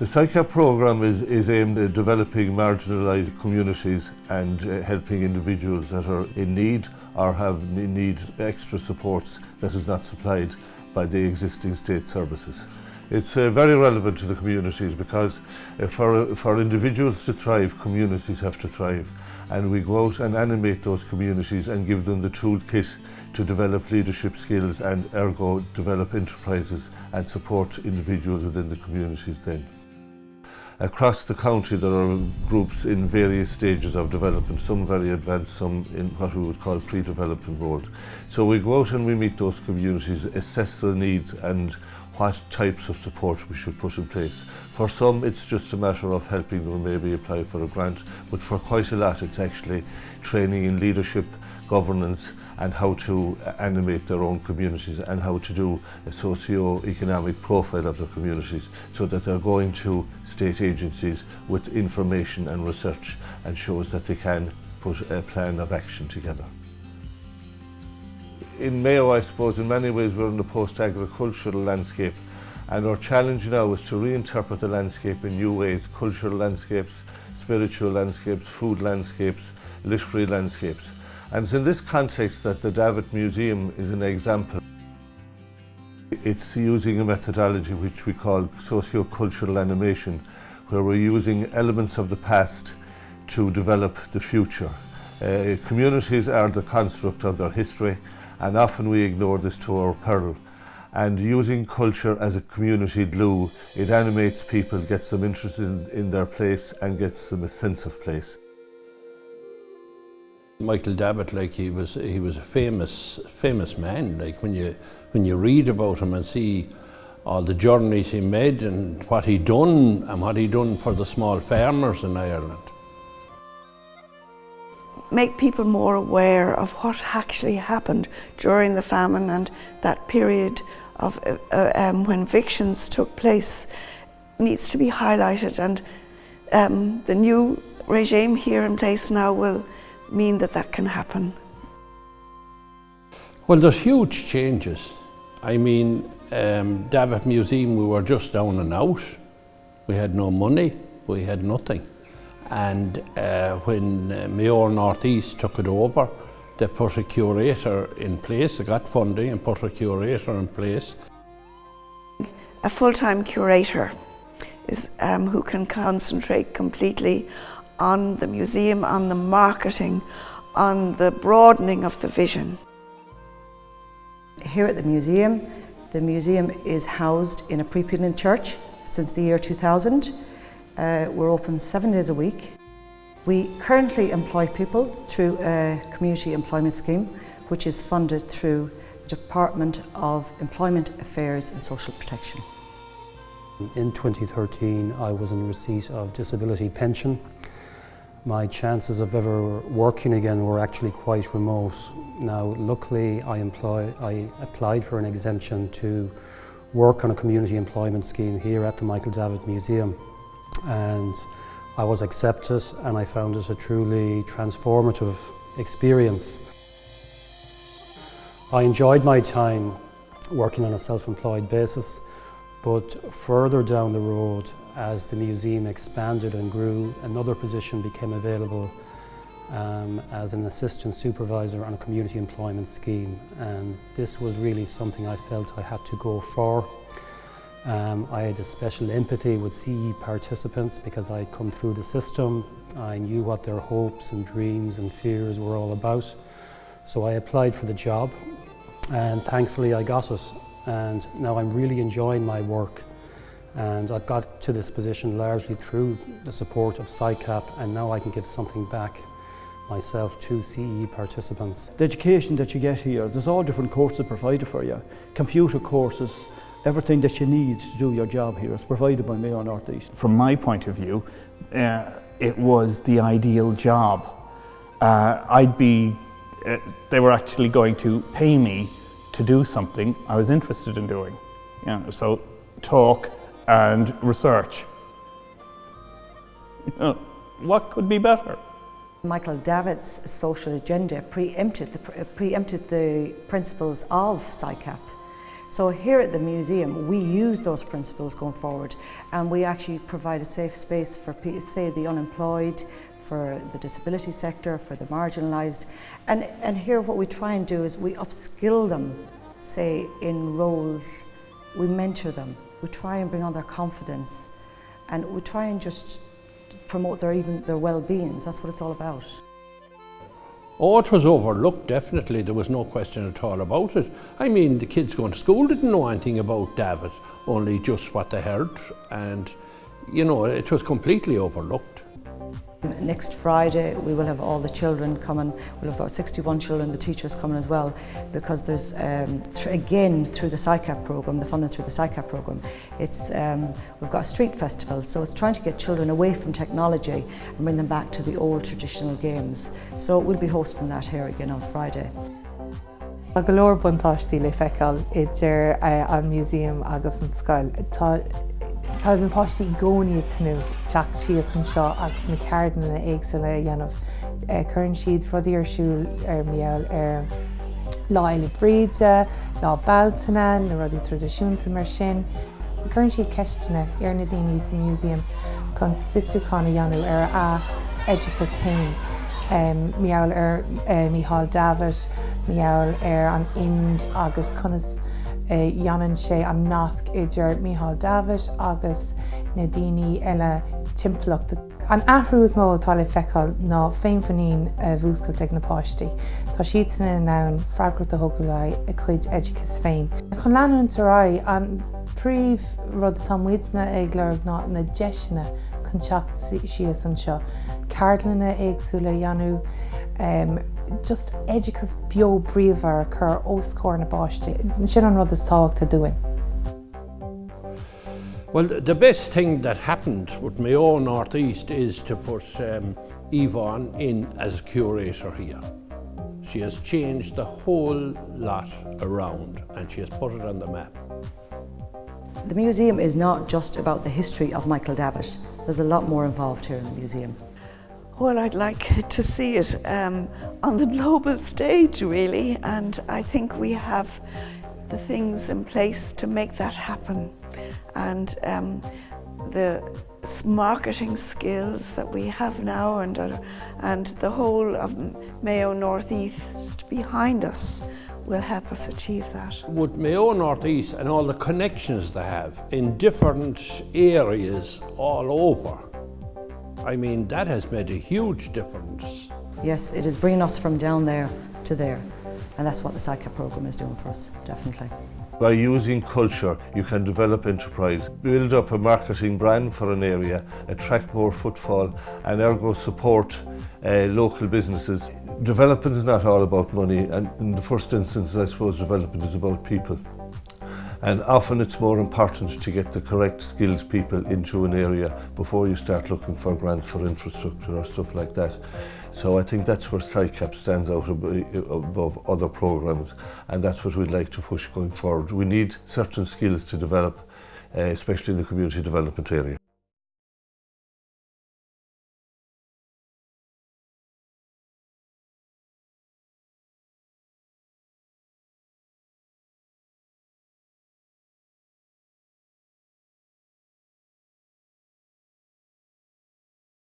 The SICAP programme is aimed at developing marginalised communities and helping individuals that are in need or need extra supports that is not supplied by the existing state services. It's very relevant to the communities because for individuals to thrive, communities have to thrive. And we go out and animate those communities and give them the toolkit to develop leadership skills and ergo develop enterprises and support individuals within the communities then. Across the county there are groups in various stages of development, some very advanced, some in what we would call pre-development mode. So we go out and we meet those communities, assess their needs and what types of support we should put in place. For some it's just a matter of helping them maybe apply for a grant, but for quite a lot it's actually training in leadership, governance and how to animate their own communities and how to do a socio-economic profile of their communities so that they're going to state agencies with information and research and shows that they can put a plan of action together. In Mayo, I suppose, in many ways we're in the post-agricultural landscape and our challenge now is to reinterpret the landscape in new ways, cultural landscapes, spiritual landscapes, food landscapes, literary landscapes. And it's in this context that the Davitt Museum is an example. It's using a methodology which we call Socio-Cultural Animation, where we're using elements of the past to develop the future. Communities are the construct of their history, and often we ignore this to our peril. And using culture as a community glue, it animates people, gets them interested in their place and gets them a sense of place. Michael Davitt, like he was a famous man. Like when you read about him and see all the journeys he made and what he done for the small farmers in Ireland. Make people more aware of what actually happened during the famine and that period of when evictions took place needs to be highlighted, and the new regime here in place now will mean that can happen. Well, there's huge changes. I mean, Davitt Museum, we were just down and out. We had no money, we had nothing. And when Mayo North East took it over, they put a curator in place. They got funding and put a curator in place. A full-time curator is who can concentrate completely on the museum, on the marketing, on the broadening of the vision. Here at the museum is housed in a pre-Punion church since the year 2000. We're open 7 days a week. We currently employ people through a community employment scheme, which is funded through the Department of Employment Affairs and Social Protection. In 2013, I was in receipt of disability pension. My chances of ever working again were actually quite remote. Now, luckily, I applied for an exemption to work on a community employment scheme here at the Michael Davitt Museum. And I was accepted and I found it a truly transformative experience. I enjoyed my time working on a self-employed basis, but further down the road, as the museum expanded and grew, another position became available as an assistant supervisor on a community employment scheme, and this was really something I felt I had to go for. I had a special empathy with CE participants because I'd come through the system. I knew what their hopes and dreams and fears were all about. So I applied for the job and thankfully I got it. And now I'm really enjoying my work. And I've got to this position largely through the support of SICAP, and now I can give something back myself to CE participants. The education that you get here, there's all different courses provided for you. Computer courses, everything that you need to do your job here is provided by Mayo North East. From my point of view, it was the ideal job. They were actually going to pay me to do something I was interested in doing. So talk and research. What could be better? Michael Davitt's social agenda preempted the principles of SICAP. So here at the museum, we use those principles going forward, and we actually provide a safe space for, say, the unemployed, for the disability sector, for the marginalised. And here what we try and do is we upskill them, say, in roles. We mentor them. We try and bring on their confidence, and we try and just promote their well-beings. That's what it's all about. Oh, it was overlooked, definitely. There was no question at all about it. I mean, the kids going to school didn't know anything about Davitt, only just what they heard, and, you know, it was completely overlooked. Next Friday we will have all the children coming. We'll have about 61 children, the teachers coming as well, because there's again through the SICAP programme, the funding through the SICAP programme, it's we've got a street festival, so it's trying to get children away from technology and bring them back to the old traditional games. So we'll be hosting that here again on Friday. A golóir buntáistí le feiceáil idir an museum agus an scoil. Tá an páistí gcónaí tanú teach siad san seo agus na ceardan na éagsúla a dhéanamh chuireann siad rudaí ar siúl ar meall ar lá eile bríde, lá bailteanna, na rudaí tradiisiúnta mar sin. Chuireann siad ceistena ar na daoine sa museum chun fiosrúcháin a dhéanamh ar a Educas Hain. Meall ar Michael Davitt, meall ar an Ind agus conas dhéanann sé an nasc idir Michael Davitt agus na daoine eile timpplacht. An athrú is mó atá le feiceáil ná féin faoin bhúscailt ag na páistí. Tá siad san in ann freagrach a thugú le a chuid Educas féin. Chun leanúin sa rá an príomh rud atá muidna ag leir ná na deisina chun teacht sios an seo. Cardlanna éagsúla dhéanú, just Educas bio bríomhar chur oscóir na báistí. Sin an rud is táhacht a doing. Well, the best thing that happened with Mayo North East is to put Yvonne in as curator here. She has changed the whole lot around and she has put it on the map. The museum is not just about the history of Michael Davitt. There's a lot more involved here in the museum. Well, I'd like to see it on the global stage, really, and I think we have the things in place to make that happen. And the marketing skills that we have now and the whole of Mayo North East behind us will help us achieve that. With Mayo North East and all the connections they have in different areas all over, I mean, that has made a huge difference. Yes, it is bringing us from down there to there, and that's what the SICAP programme is doing for us, definitely. By using culture, you can develop enterprise, build up a marketing brand for an area, attract more footfall, and ergo support local businesses. Development is not all about money, and in the first instance, I suppose development is about people. And often it's more important to get the correct skilled people into an area before you start looking for grants for infrastructure or stuff like that. So I think that's where SICAP stands out above other programmes, and that's what we'd like to push going forward. We need certain skills to develop, especially in the community development area.